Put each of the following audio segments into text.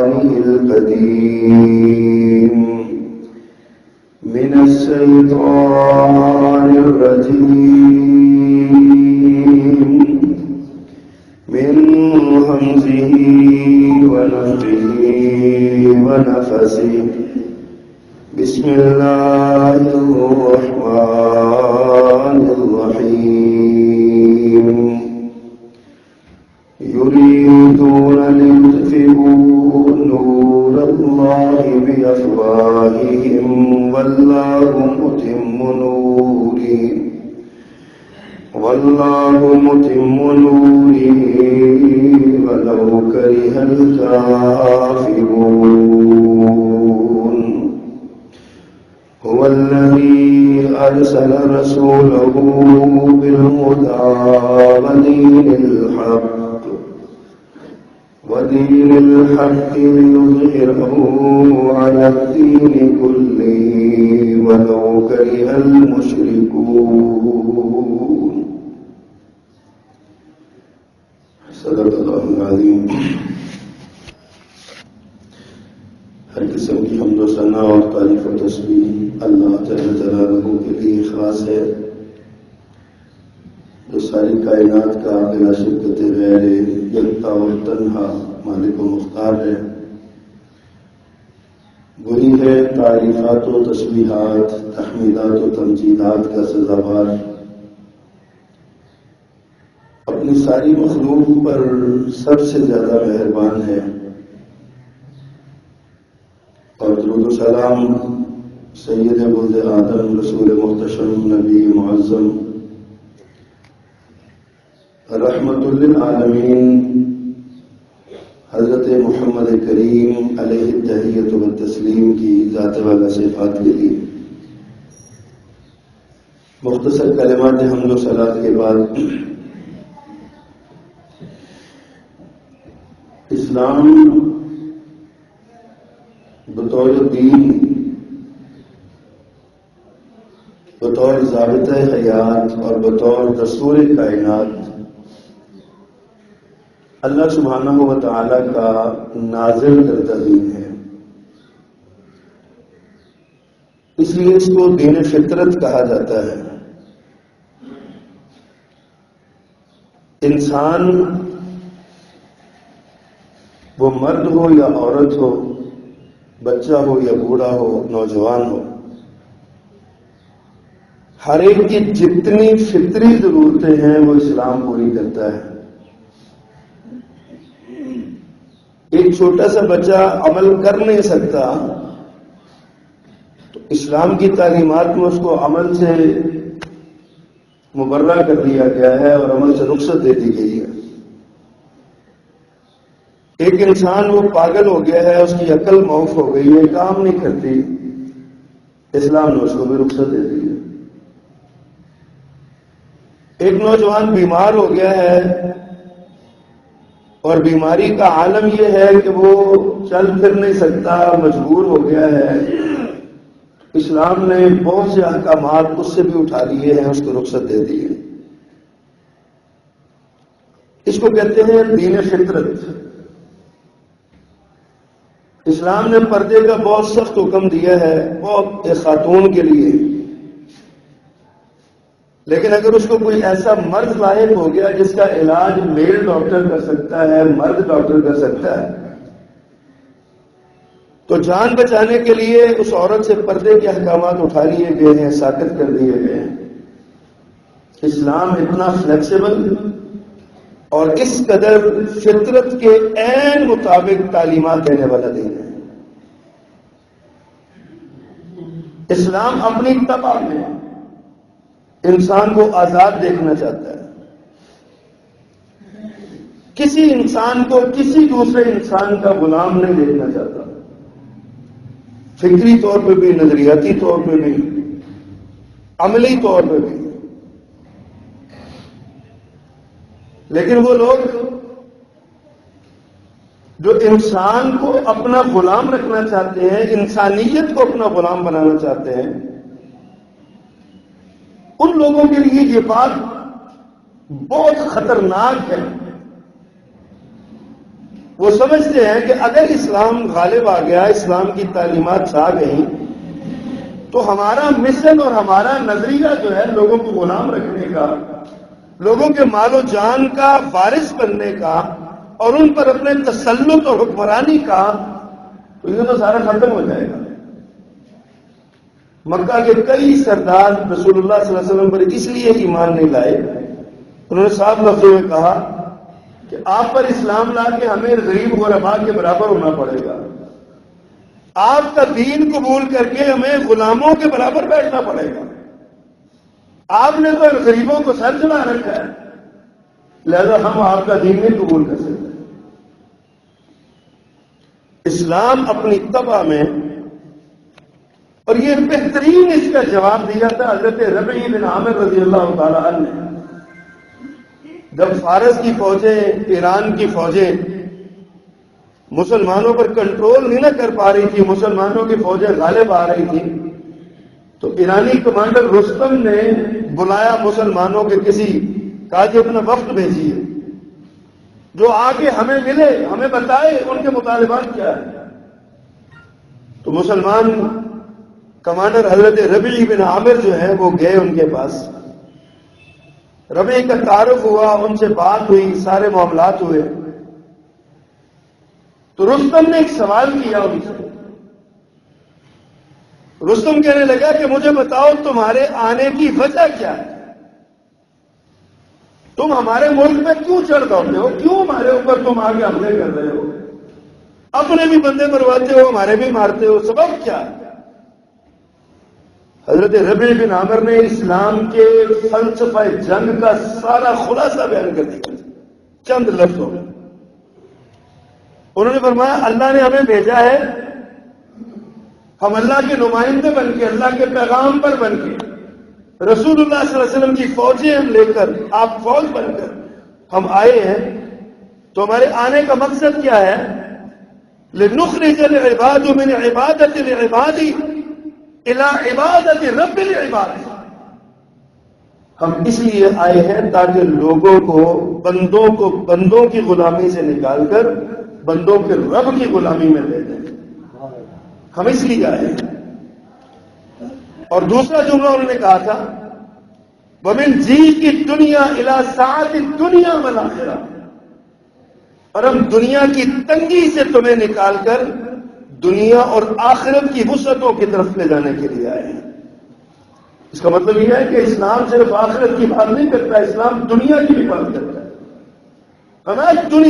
الشيطان القديم من الشيطان الرجيم من همزه ونفخه ونفثه بسم الله الرحمن الرحيم يريدون ليطفئوا نور الله بأفواههم والله متم نوره ولو كره الكافرون هو الذي أرسل رسوله بالهدى ودين الحق ليظهره على الدين كله ولو كره المشركون صدق اللہ العظیم۔ ہر قسم کی حمد و ثنا اور تعریف و تسبیح اللہ جل جلالہ کے لیے خاص ہے، جو ساری کائنات کا بلا شرکت غیر یکتا اور تنہا مالک و مختار ہے۔ وہی ہے تعریفات و تسبیحات، تحمیدات و تمجیدات کا سزاوار، اپنی ساری مخلوق پر سب سے زیادہ مہربان ہے، اور درود و سلام سید ولد آدم رسول محتشم نبی معظم رحمت للعالمین حضرت محمد کریم علیہ التحیۃ والتسلیم کی ذات والا صفات کے لیے مختصر کلمات حمد و صلات کے بعد اسلام بطور دین، بطور ضابطۂ حیات اور بطور دستور کائنات اللہ سبحانہ و تعالی کا نازل کردہ دین ہے۔ اس لیے اس کو دین فطرت کہا جاتا ہے۔ انسان وہ مرد ہو یا عورت ہو، بچہ ہو یا بوڑھا ہو، نوجوان ہو، ہر ایک کی جتنی فطری ضرورتیں ہیں وہ اسلام پوری کرتا ہے۔ ایک چھوٹا سا بچہ عمل کر نہیں سکتا تو اسلام کی تعلیمات میں اس کو عمل سے مبرہ کر دیا گیا ہے اور عمل سے رخصت دے دی گئی ہے۔ ایک انسان وہ پاگل ہو گیا ہے، اس کی عقل معاف ہو گئی ہے، کام نہیں کرتی، اسلام نے اس کو بھی رخصت دے دی ہے۔ ایک نوجوان بیمار ہو گیا ہے اور بیماری کا عالم یہ ہے کہ وہ چل پھر نہیں سکتا، مجبور ہو گیا ہے، اسلام نے بہت سے احکامات اس سے بھی اٹھا لیے ہیں، اس کو رخصت دے دی ہے۔ اس کو کہتے ہیں دین فطرت۔ اسلام نے پردے کا بہت سخت حکم دیا ہے، بہت ایک خاتون کے لیے، لیکن اگر اس کو کوئی ایسا مرد لاحق ہو گیا جس کا علاج میل ڈاکٹر کر سکتا ہے، مرد ڈاکٹر کر سکتا ہے، تو جان بچانے کے لیے اس عورت سے پردے کے احکامات اٹھا لیے گئے ہیں، ساقط کر دیے گئے ہیں۔ اسلام اتنا فلیکسیبل اور اس قدر فطرت کے عین مطابق تعلیمات دینے والا دین ہے۔ اسلام اپنی طبع میں انسان کو آزاد دیکھنا چاہتا ہے، کسی انسان کو کسی دوسرے انسان کا غلام نہیں دیکھنا چاہتا، فکری طور پہ بھی، نظریاتی طور پہ بھی، عملی طور پہ بھی۔ لیکن وہ لوگ جو انسان کو اپنا غلام رکھنا چاہتے ہیں، انسانیت کو اپنا غلام بنانا چاہتے ہیں، ان لوگوں کے لیے یہ بات بہت خطرناک ہے وہ سمجھتے ہیں کہ اگر اسلام غالب آ گیا، اسلام کی تعلیمات چھا گئیں، تو ہمارا مشن اور ہمارا نظریہ جو ہے لوگوں کو غلام رکھنے کا، لوگوں کے مال و جان کا وارث بننے کا اور ان پر اپنے تسلط اور حکمرانی کا، تو یہ تو سارا ختم ہو جائے گا۔ مکہ کے کئی سردار رسول اللہ صلی اللہ علیہ وسلم پر اس لیے ایمان نہیں لائے، انہوں نے صاف لفظوں میں کہا کہ آپ پر اسلام لا کے ہمیں غریب غربا کے برابر ہونا پڑے گا، آپ کا دین قبول کر کے ہمیں غلاموں کے برابر بیٹھنا پڑے گا، آپ نے تو غریبوں کو سر چڑھا رکھا ہے، لہذا ہم آپ کا دین نہیں قبول کر سکتے۔ اسلام اپنی طبع میں، اور یہ بہترین اس کا جواب دیا تھا حضرت ربیع بن عامر رضی اللہ تعالی عنہ نے، جب فارس کی فوجیں، ایران کی فوجیں مسلمانوں پر کنٹرول نہیں نہ کر پا رہی تھی، مسلمانوں کی فوجیں غالب آ رہی تھی، تو ایرانی کمانڈر رستم نے بلایا مسلمانوں کے کسی، کہا کہ اپنا وفد بھیجیے جو آ کے ہمیں ملے، ہمیں بتائے ان کے مطالبات کیا ہے۔ تو مسلمان کمانڈر حضرت ربیع بن عامر جو ہے وہ گئے ان کے پاس، ربیع کا تعارف ہوا، ان سے بات ہوئی، سارے معاملات ہوئے۔ تو رستم نے ایک سوال کیا ان سے، رستم کہنے لگا کہ مجھے بتاؤ تمہارے آنے کی وجہ کیا ہے، تم ہمارے ملک میں کیوں چڑھ دوڑتے ہو، کیوں ہمارے اوپر تم آگے حملے کر رہے ہو، اپنے بھی بندے مرواتے ہو ہمارے بھی مارتے ہو، سبب کیا ہے؟ حضرت ربیع بن عامر نے اسلام کے فلسفہ جنگ کا سارا خلاصہ بیان کر دیا چند لفظوں میں۔ انہوں نے فرمایا اللہ نے ہمیں بھیجا ہے، ہم اللہ کے نمائندے بن کے، اللہ کے پیغام پر بن کے، رسول اللہ صلی اللہ علیہ وسلم کی فوجیں ہم لے کر، آپ فوج بن کر ہم آئے ہیں، تو ہمارے آنے کا مقصد کیا ہے؟ لنخرج العباد من عبادت العباد الى عبادت رب العباد، ہم اس لیے آئے ہیں تاکہ لوگوں کو، بندوں کی غلامی سے نکال کر بندوں کے رب کی غلامی میں لے دیں، ہم اس لیے آئے ہیں۔ اور دوسرا جملہ انہوں نے کہا تھا وَمِن ضِيقِ الدُّنْيَا إِلَى سَعَةِ الدُّنْيَا وَالْآخِرَةِ، اور ہم دنیا کی تنگی سے تمہیں نکال کر دنیا اور آخرت کی وسعتوں کی طرف لے جانے کے لیے آئے ہیں۔ اس کا مطلب یہ ہے کہ اسلام صرف آخرت کی بات نہیں کرتا، اسلام دنیا کی بھی بات کرتا ہے۔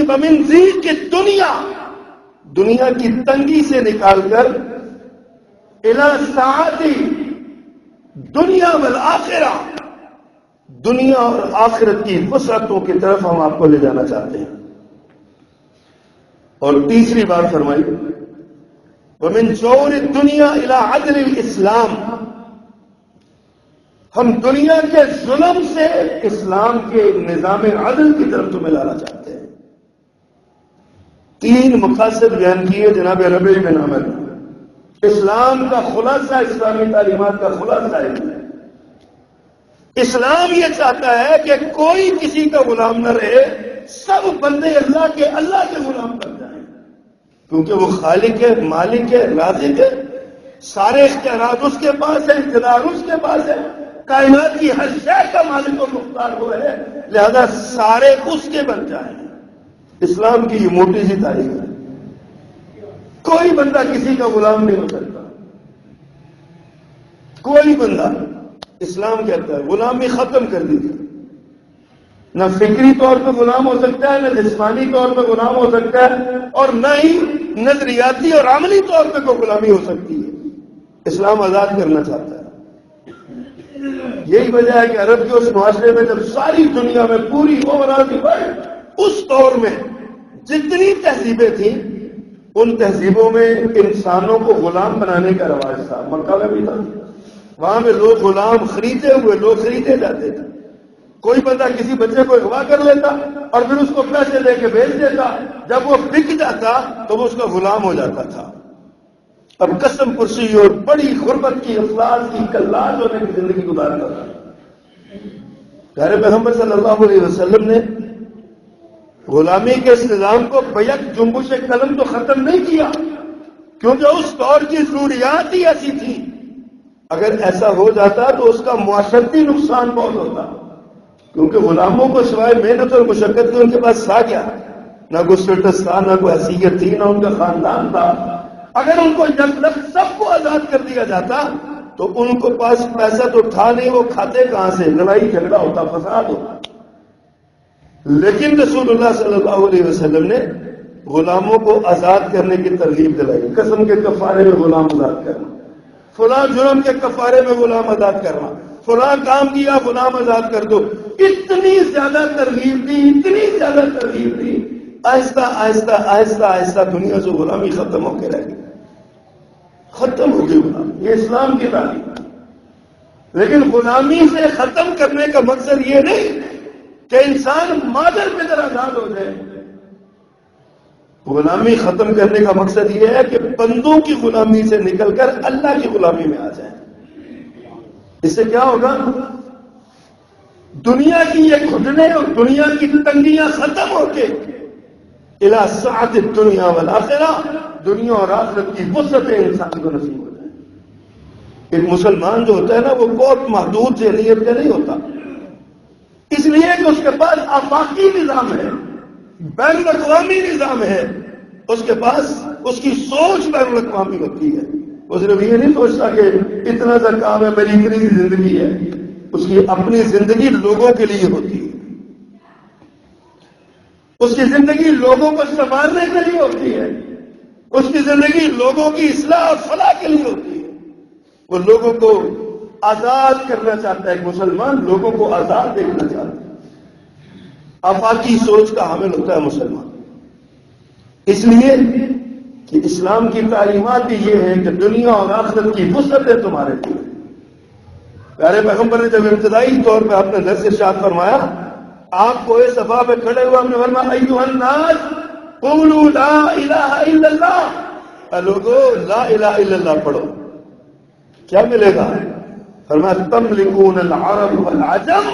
وَمِن ضِيقِ الدُّنْيا، دنیا کی تنگی سے نکال کر إِلَى سَعَةِ دنیا والآخرہ، دنیا اور آخرت کی وسعتوں کی طرف ہم آپ کو لے جانا چاہتے ہیں۔ اور تیسری بات فرمائی وَمِن جَوْرِ الدُّنْيَا إِلَى عَدْلِ الْإِسْلَامِ، ہم دنیا کے ظلم سے اسلام کے نظام عدل کی طرف تمہیں لانا چاہتے ہیں۔ تین مقاصد بیان کیے جناب ربیع بن عامر نے۔ اسلام کا خلاصہ، اسلامی تعلیمات کا خلاصہ ہے، اسلام یہ چاہتا ہے کہ کوئی کسی کا غلام نہ رہے، سب بندے اللہ کے غلام بن جائیں، کیونکہ وہ خالق ہے، مالک ہے، رازق ہے، سارے اختیارات اس کے پاس ہیں، اقتدار اس کے پاس ہے، کائنات کی ہر شے کا مالک و مختار وہ ہے، لہذا سارے اس کے بن جائیں۔ اسلام کی یہ موٹی سی تعلیم ہے، کوئی بندہ کسی کا غلام نہیں ہو سکتا، کوئی بندہ۔ اسلام کہتا ہے غلامی ختم کر دیجیے، نہ فکری طور پہ غلام ہو سکتا ہے، نہ جسمانی طور پہ غلام ہو سکتا ہے، اور نہ ہی نظریاتی اور عملی طور پہ کوئی غلامی ہو سکتی ہے۔ اسلام آزاد کرنا چاہتا ہے۔ یہی وجہ ہے کہ عرب کے اس معاشرے میں جب ساری دنیا میں پوری اوورآل ورلڈ اس دور میں جتنی تہذیبیں تھیں، ان تہذیبوں میں انسانوں کو غلام بنانے کا رواج تھا، مکہ میں بھی تھا، وہاں پہ لوگ غلام خریدے ہوئے، لوگ خریدے جاتے تھے۔ کوئی بندہ کسی بچے کو اغوا کر لیتا اور پھر اس کو پیسے دے کے بیچ دیتا، جب وہ بک جاتا تو وہ اس کا غلام ہو جاتا تھا۔ اب قسم پرسی اور بڑی غربت کی، افلاس کی، کلاس ہونے کی زندگی گزارتا تھا۔ پیارے پیغمبر صلی اللہ علیہ وسلم نے غلامی کے اس نظام کو بیک جنبش قلم تو ختم نہیں کیا، کیونکہ اس دور کی ضروریات ہی ایسی تھی۔ اگر ایسا ہو جاتا تو اس کا معاشرتی نقصان بہت ہوتا، کیونکہ غلاموں کو سوائے محنت اور مشقت کے ان کے پاس تھا کیا؟ نہ کوئی اسٹیٹس تھا، نہ کوئی حیثیت تھی، نہ ان کا خاندان تھا۔ اگر ان کو یک سب کو آزاد کر دیا جاتا تو ان کو پاس پیسہ تو تھا نہیں، وہ کھاتے کہاں سے؟ لڑائی جھگڑا ہوتا، فساد ہوتا۔ لیکن رسول اللہ صلی اللہ علیہ وسلم نے غلاموں کو آزاد کرنے کی ترغیب دلائی۔ قسم کے کفارے میں غلام آزاد کرنا، فلاں جرم کے کفارے میں غلام آزاد کرنا، فلاں کام کیا غلام آزاد کر دو۔ اتنی زیادہ ترغیب دی، اتنی زیادہ ترغیب دی، آہستہ آہستہ آہستہ آہستہ دنیا سے غلامی ختم ہو کے رہ گئی، ختم ہو گئی غلامی۔ یہ اسلام کی تعلیم۔ لیکن غلامی سے ختم کرنے کا مقصد یہ نہیں کہ انسان مادر پہ طرح آزاد ہو جائے۔ غلامی ختم کرنے کا مقصد یہ ہے کہ بندوں کی غلامی سے نکل کر اللہ کی غلامی میں آ جائیں۔ اس سے کیا ہوگا؟ دنیا کی یہ گھٹنے اور دنیا کی تنگیاں ختم ہو کے الی سعۃ الدنیا والآخرہ، دنیا اور آخرت کی وسعتیں انسان کو نصیب ہو جائیں۔ ایک مسلمان جو ہوتا ہے نا، وہ بہت محدود ذہنیت کا نہیں ہوتا، اس لیے کہ اس کے پاس آفاقی نظام ہے، بین الاقوامی نظام ہے، اس کے پاس اس کی سوچ بین الاقوامی ہوتی ہے۔ وہ صرف یہ نہیں سوچتا کہ اتنا سا کام ہے، میری اتنی سی زندگی ہے۔ اس کی اپنی زندگی لوگوں کے لیے ہوتی ہے، اس کی زندگی لوگوں کو سنوارنے کے لیے ہوتی ہے، اس کی زندگی لوگوں کی اصلاح اور فلاح کے لیے ہوتی ہے۔ وہ لوگوں کو آزاد کرنا چاہتا ہے، ایک مسلمان لوگوں کو آزاد دیکھنا چاہتا ہے، آفاقی سوچ کا حامل ہوتا ہے مسلمان۔ اس لیے کہ اسلام کی تعلیمات بھی یہ ہے کہ دنیا اور آخرت کی وسعتیں تمہارے لیے۔ پیارے پیغمبر نے جب ابتدائی طور پہ اپنے درس ارشاد فرمایا، آپ کو اس صفحہ پہ کھڑے ہوئے ہم نے فرمایا ایھا الناس قولوا لا الہ الا اللہ، لوگو لا الہ الا اللہ پڑھو، کیا ملے گا؟ فرمایا تملکون العرب والعجم،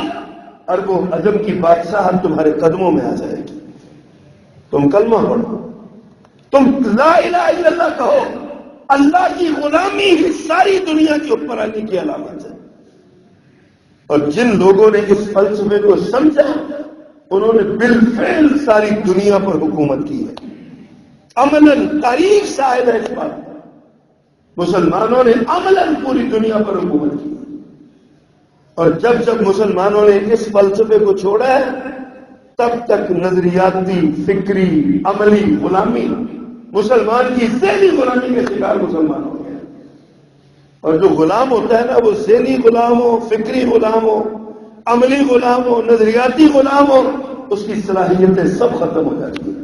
عرب و عجم کی بادشاہت تمہارے قدموں میں آ جائے گی۔ تم کلمہ پڑھو، تم لا الہ الا اللہ کہو، اللہ کی غلامی ہی ساری دنیا کے اوپر آنے کی علامت ہے۔ اور جن لوگوں نے اس فلسفے کو سمجھا، انہوں نے بالفعل ساری دنیا پر حکومت کی ہے۔ عملاً تاریخ شاہد ہے اس بات، مسلمانوں نے عملاً پوری دنیا پر حکومت کی۔ اور جب جب مسلمانوں نے اس فلسفے کو چھوڑا ہے، تب تک نظریاتی، فکری، عملی غلامی، مسلمان کی ذہنی غلامی کے شکار مسلمان ہو گئے۔ اور جو غلام ہوتا ہے نا، وہ ذہنی غلام ہو، فکری غلام ہو، عملی غلام ہو، نظریاتی غلام ہو، اس کی صلاحیتیں سب ختم ہو جاتی ہیں،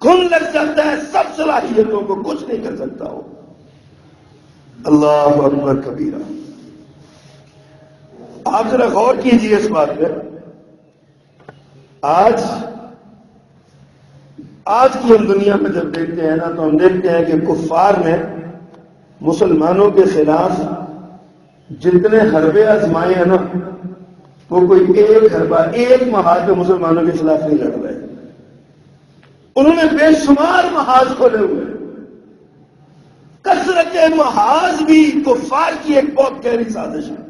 گھن لگ جاتا ہے سب صلاحیتوں کو، کچھ نہیں کر سکتا ہو۔ اللہ اکبر کبیرہ۔ آپ ذرا غور کیجیے اس بات پہ۔ آج کی ہم دنیا میں جب دیکھتے ہیں نا، تو ہم دیکھتے ہیں کہ کفار نے مسلمانوں کے خلاف جتنے حربے آزمائے ہیں نا، وہ کوئی ایک حربہ، ایک محاذ پہ مسلمانوں کے خلاف نہیں لڑ رہے، انہوں نے بے شمار محاذ کھولے ہوئے۔ کثرت محاذ بھی کفار کی ایک بہت گہری سازش ہے۔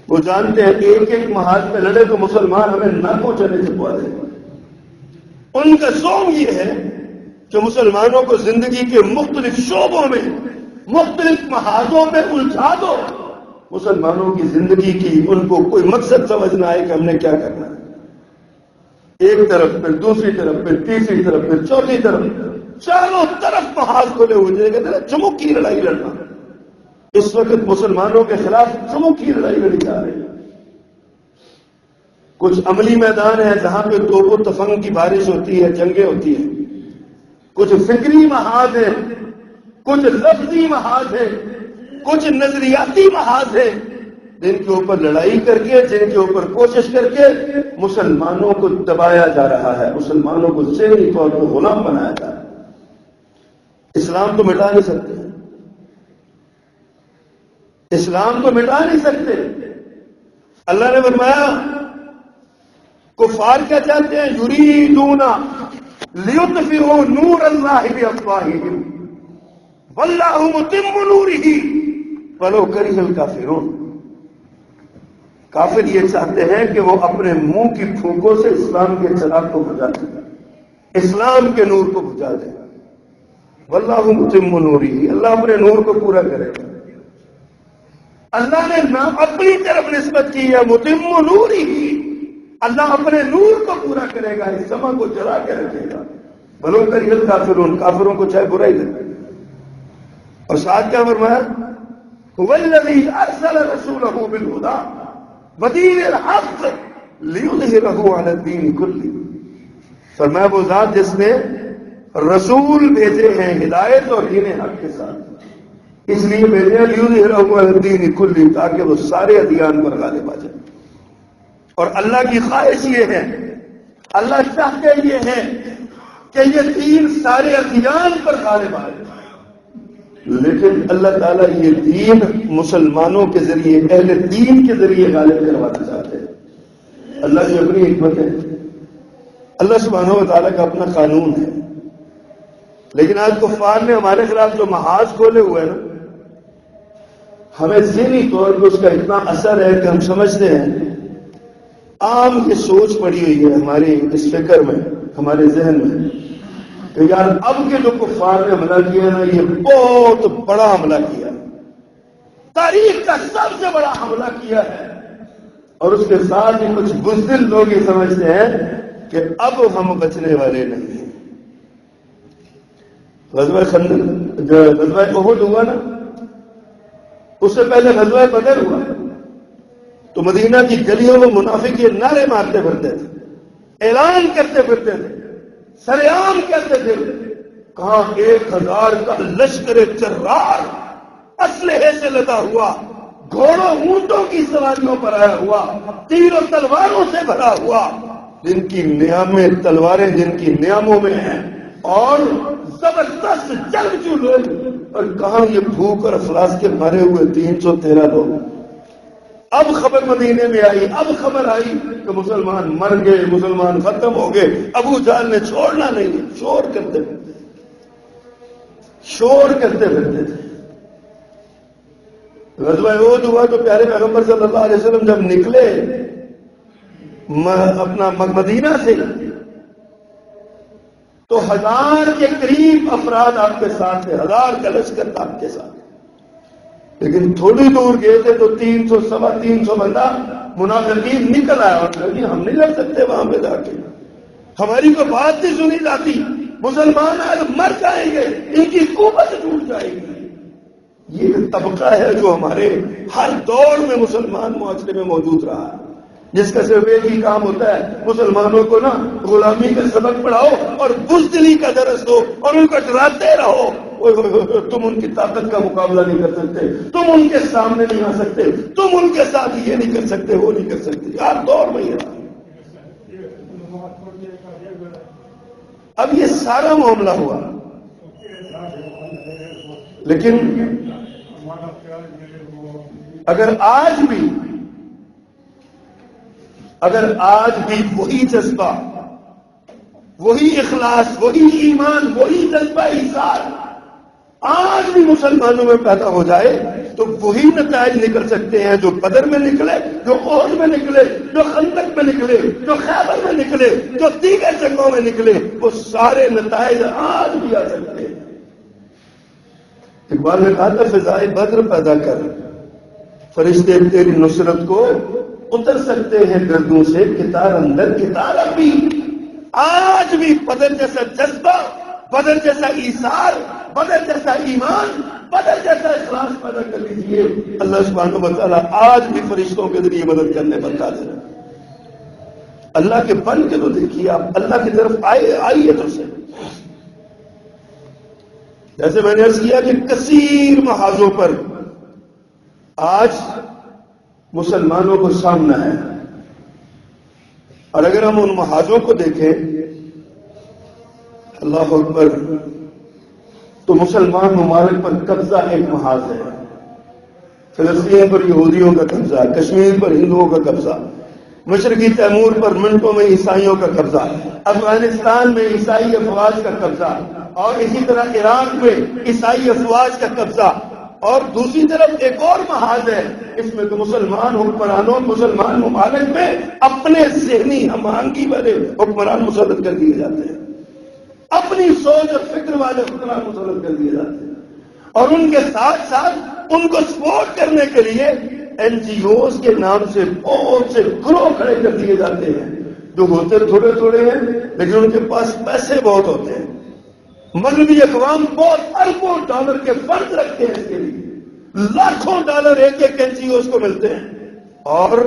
وہ جانتے ہیں ایک ایک محاذ پہ لڑے تو مسلمان ہمیں ناکوں چنے چھپوا دے گا۔ ان کا زوم یہ ہے کہ مسلمانوں کو زندگی کے مختلف شعبوں میں، مختلف محاذوں میں الجھا دو، مسلمانوں کی زندگی کی ان کو کوئی مقصد سمجھ نہ آئے کہ ہم نے کیا کرنا ہے۔ ایک طرف، پھر دوسری طرف، پھر تیسری طرف، پھر چوتھی طرف، چاروں طرف محاذ کھولے ہوئے، کہتے ہیں چمک کی لڑائی لڑنا۔ اس وقت مسلمانوں کے خلاف چمک کی لڑائی لڑی جا رہی ہے۔ کچھ عملی میدان ہیں جہاں پہ توپ و تفنگ کی بارش ہوتی ہے، جنگیں ہوتی ہیں۔ کچھ فکری محاذ ہیں، کچھ لفظی محاذ ہیں، کچھ نظریاتی محاذ ہیں، جن کے اوپر لڑائی کر کے، جن کے اوپر کوشش کر کے مسلمانوں کو دبایا جا رہا ہے، مسلمانوں کو ذہنی طور پر غلام بنایا جا رہا ہے۔ اسلام تو مٹا نہیں سکتے، اسلام کو مٹا نہیں سکتے۔ اللہ نے فرمایا کفار کیا چاہتے ہیں؟ یریدون لیطفئوا نور اللہ بافواہہم واللہ متم نورہ ولو کرہ الکافرون۔ کافر یہ چاہتے ہیں کہ وہ اپنے منہ کی پھونکوں سے اسلام کے چراغ کو بجھا دیں، اسلام کے نور کو بجھا دیں۔ واللہ متم نورہ، اللہ اپنے نور کو پورا کرے گا۔ اللہ نے نام اپنی طرف نسبت کی ہے، متم نورہ، اللہ اپنے نور کو پورا کرے گا، اس سما کو جلا کے رکھے گا۔ ولو کرہ الکافرون، کافروں کو چاہے برا ہی لگے۔ اور ساتھ کیا فرمایا؟ هو الذی ارسل رسولہ بالہدی ودین الحق لیظہرہ علی الدین کلہ۔ فرمایا وہ ذات جس نے رسول بھیجے ہیں ہدایت اور دین حق کے ساتھ، اس لیے بھیجے لیظہرہ علی الدین کلہ، تاکہ وہ سارے ادیان پر غالب آ جائے۔ اور اللہ کی خواہش یہ ہے، اللہ چاہتے یہ ہے کہ یہ دین سارے ادیان پر غالب آ جائے، لیکن اللہ تعالیٰ یہ دین مسلمانوں کے ذریعے، اہل دین کے ذریعے غالب کروانا چاہتے ہیں۔ اللہ کی اپنی حکمت ہے، اللہ سبحانہ و تعالیٰ کا اپنا قانون ہے۔ لیکن آج کفار نے ہمارے خلاف جو محاذ کھولے ہوئے ہیں نا، ہمیں ذہنی طور پر اس کا اتنا اثر ہے کہ ہم سمجھتے ہیں، عام یہ سوچ پڑی ہوئی ہے ہماری اس فکر میں، ہمارے ذہن میں، کہ یار اب کے جو کفار نے حملہ کیا نا، یہ بہت بڑا حملہ کیا، تاریخ کا سب سے بڑا حملہ کیا ہے۔ اور اس کے ساتھ ہی کچھ بزدل لوگ یہ سمجھتے ہیں کہ اب ہم بچنے والے نہیں ہیں۔ غزوہ خندق، جو غزوہ احد ہوا نا، اس سے پہلے غزوہ بدر ہوا، تو مدینہ کی گلیوں میں منافق یہ نعرے مارتے پھرتے تھے، اعلان کرتے پھرتے تھے، سر عام کہتے تھے، کہاں 1000 کا لشکر چرار اسلحے سے لدا ہوا، گھوڑوں اونٹوں کی سواریوں پر آیا ہوا، تیر و تلواروں سے بھرا ہوا، جن کی نیامیں تلواریں جن کی نیاموں میں ہیں، اور زبردست جنگجو لوگ، اور کہاں یہ بھوک اور افلاس کے مارے ہوئے 313 لوگ۔ اب خبر مدینے میں آئی، اب خبر آئی کہ مسلمان مر گئے، مسلمان ختم ہو گئے، ابو جہل نے چھوڑنا نہیں ہے، شور کرتے پھرتے تھے۔ غزوہ احد ہوا تو پیارے پیغمبر صلی اللہ علیہ وسلم جب نکلے اپنا مدینہ سے، تو 1000 کے قریب افراد آپ کے ساتھ تھے، 1000 کا لشکر تھا آپ کے ساتھ، لیکن تھوڑی دور گئے تھے تو 300 سوا 300 بندہ منافقین نکل آیا اور کہا کہ ہم نہیں لڑ سکتے وہاں پہ جا کے، ہماری کوئی بات نہیں سنی جاتی، مسلمان آج مر جائیں گے، ان کی قوت ٹوٹ جائے گی۔ یہ طبقہ ہے جو ہمارے ہر دور میں مسلمان معاشرے میں موجود رہا ہے، جس کا صرف ایک ہی کام ہوتا ہے، مسلمانوں کو نا غلامی کا سبق پڑھاؤ اور بزدلی کا درس دو اور ان کو ڈراتے رہو، تم ان کی طاقت کا مقابلہ نہیں کر سکتے، تم ان کے سامنے نہیں آ سکتے، تم ان کے ساتھ یہ نہیں کر سکتے، وہ نہیں کر سکتے، ہر دور میں یہ رہا۔ اب یہ سارا معاملہ ہوا، لیکن اگر آج بھی وہی جذبہ، وہی اخلاص، وہی ایمان، وہی جذبہ ایثار آج بھی مسلمانوں میں پیدا ہو جائے تو وہی نتائج نکل سکتے ہیں جو بدر میں نکلے، جو احد میں نکلے، جو خندق میں نکلے، جو خیبر میں نکلے، جو دیگر جنگوں میں نکلے، وہ سارے نتائج آج بھی آ سکتے ہیں۔ اقبال نے کہا تھا فضائے بدر پیدا کر، فرشتے تیری نصرت کو اتر سکتے ہیں گردوں سے، کتار اندر کتار اب بھی۔ آج بھی بدر جیسا جذبہ، بدر جیسا ایثار، بدر جیسا ایمان، بدر جیسا اخلاص پیدا کر لیجیے، اللہ سبحانہ و تعالیٰ آج بھی فرشتوں کے ذریعے مدد کرنے پر قادر ہے۔ اللہ کے بن کے تو دیکھیے آپ، اللہ کی طرف آئیے تو سے۔ جیسے میں نے عرض کیا کہ کثیر محاذوں پر آج مسلمانوں کو سامنا ہے، اور اگر ہم ان محاذوں کو دیکھیں، اللہ اکبر، تو مسلمان ممالک پر قبضہ ایک محاذ ہے، فلسطین پر یہودیوں کا قبضہ، کشمیر پر ہندوؤں کا قبضہ، مشرقی تیمور پر منٹوں میں عیسائیوں کا قبضہ، افغانستان میں عیسائی افواج کا قبضہ، اور اسی طرح عراق میں عیسائی افواج کا قبضہ. اور دوسری طرف ایک اور محاذ ہے، اس میں تو مسلمان حکمرانوں، مسلمان ممالک میں اپنے ذہنی ہم آہنگی والے حکمران مسلط کر دیے جاتے ہیں، اپنی سوچ اور فکر والے حکمران مسلط کر دیے جاتے ہیں، اور ان کے ساتھ ساتھ ان کو سپورٹ کرنے کے لیے این جی اوز کے نام سے بہت سے گروہ کھڑے کر دیے جاتے ہیں، جو ہوتے تھوڑے تھوڑے ہیں لیکن ان کے پاس پیسے بہت ہوتے ہیں. مغربی اقوام بہت اربوں ڈالر کے فنڈ رکھتے ہیں، اس کے لیے لاکھوں ڈالر ایک ایک این جی اوز کو ملتے ہیں، اور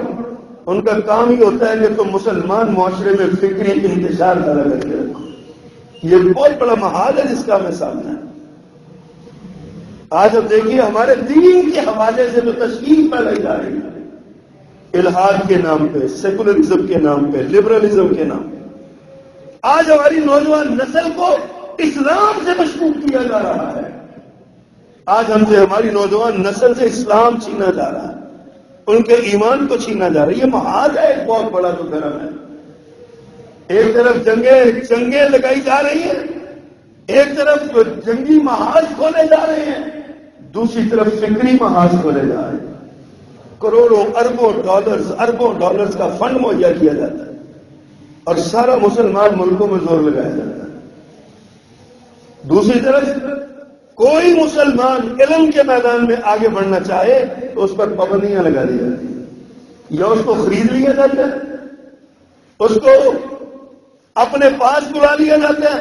ان کا کام ہی ہوتا ہے کہ تم مسلمان معاشرے میں فکری انتشار پیدا کر کے رکھو. یہ بہت بڑا محال ہے جس کا ہمیں سامنا ہے. آج اب دیکھیے ہمارے دین کے حوالے سے جو تشکیل پھیلائی جا رہی ہے، الحاد کے نام پہ، سیکولرزم کے نام پہ، لبرلزم کے نام پہ، آج ہماری نوجوان نسل کو اسلام سے مشغول کیا جا رہا ہے. آج ہم سے ہماری نوجوان نسل سے اسلام چھینا جا رہا ہے، ان کے ایمان کو چھینا جا رہا ہے. یہ محاذ ہے ایک بہت بڑا جو گرم ہے. ایک طرف جنگیں لگائی جا رہی ہیں، ایک طرف جو جنگی محاذ کھولے جا رہے ہیں، دوسری طرف فکری محاذ کھولے جا رہے ہیں. کروڑوں اربوں ڈالرز کا فنڈ مہیا کیا جاتا ہے اور سارا مسلمان ملکوں میں زور لگایا جاتا ہے. دوسری طرف کوئی مسلمان علم کے میدان میں آگے بڑھنا چاہے تو اس پر پابندیاں لگا دی جاتی ہیں، یا اس کو خرید لیا جاتا ہے، اس کو اپنے پاس بلا لیا جاتا ہے،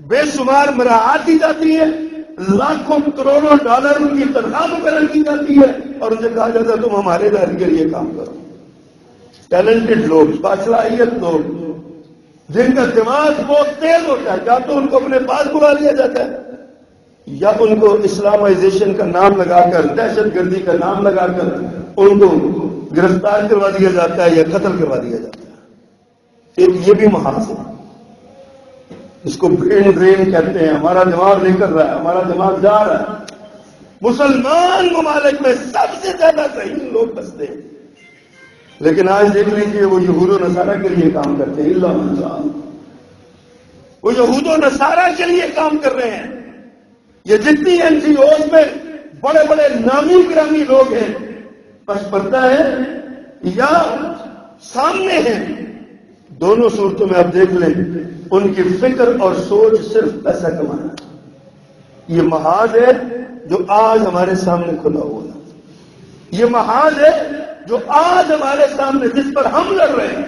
بے شمار مراعات دی جاتی ہے، لاکھوں کروڑوں ڈالر ان کی تنخواہ مقرر کی جاتی ہے، اور ان سے کہا جاتا ہے تم ہمارے گھر کے لیے کام کرو. ٹیلنٹڈ لوگ، باصلاحیت لوگ جن کا دماغ بہت تیز ہوتا ہے، یا تو ان کو اپنے پاس بلا لیا جاتا ہے، یا ان کو اسلامائزیشن کا نام لگا کر، دہشت گردی کا نام لگا کر ان کو گرفتار کروا دیا جاتا ہے یا قتل کروا دیا جاتا ہے. ایک یہ بھی محاذ ہے، اس کو برین ڈرین کہتے ہیں. ہمارا دماغ نہیں کر رہا ہے، ہمارا دماغ جا رہا ہے. مسلمان ممالک میں سب سے زیادہ صحیح لوگ بستے ہیں، لیکن آج دیکھ لیجیے وہ یہود و نصارہ کے لیے کام کرتے ہیں. اللہ من شاء، وہ یہود و نصارہ کے لیے کام کر رہے ہیں. یہ جتنی این جی اوز میں بڑے بڑے نامی گرامی لوگ ہیں، بس پڑتا ہے یا سامنے ہیں، دونوں صورتوں میں آپ دیکھ لیں ان کی فکر اور سوچ صرف پیسہ کمانا. یہ محاذ ہے جو آج ہمارے سامنے کھلا ہوا ہے. یہ محاذ ہے جو آج ہمارے سامنے جس پر ہم لڑ رہے ہیں.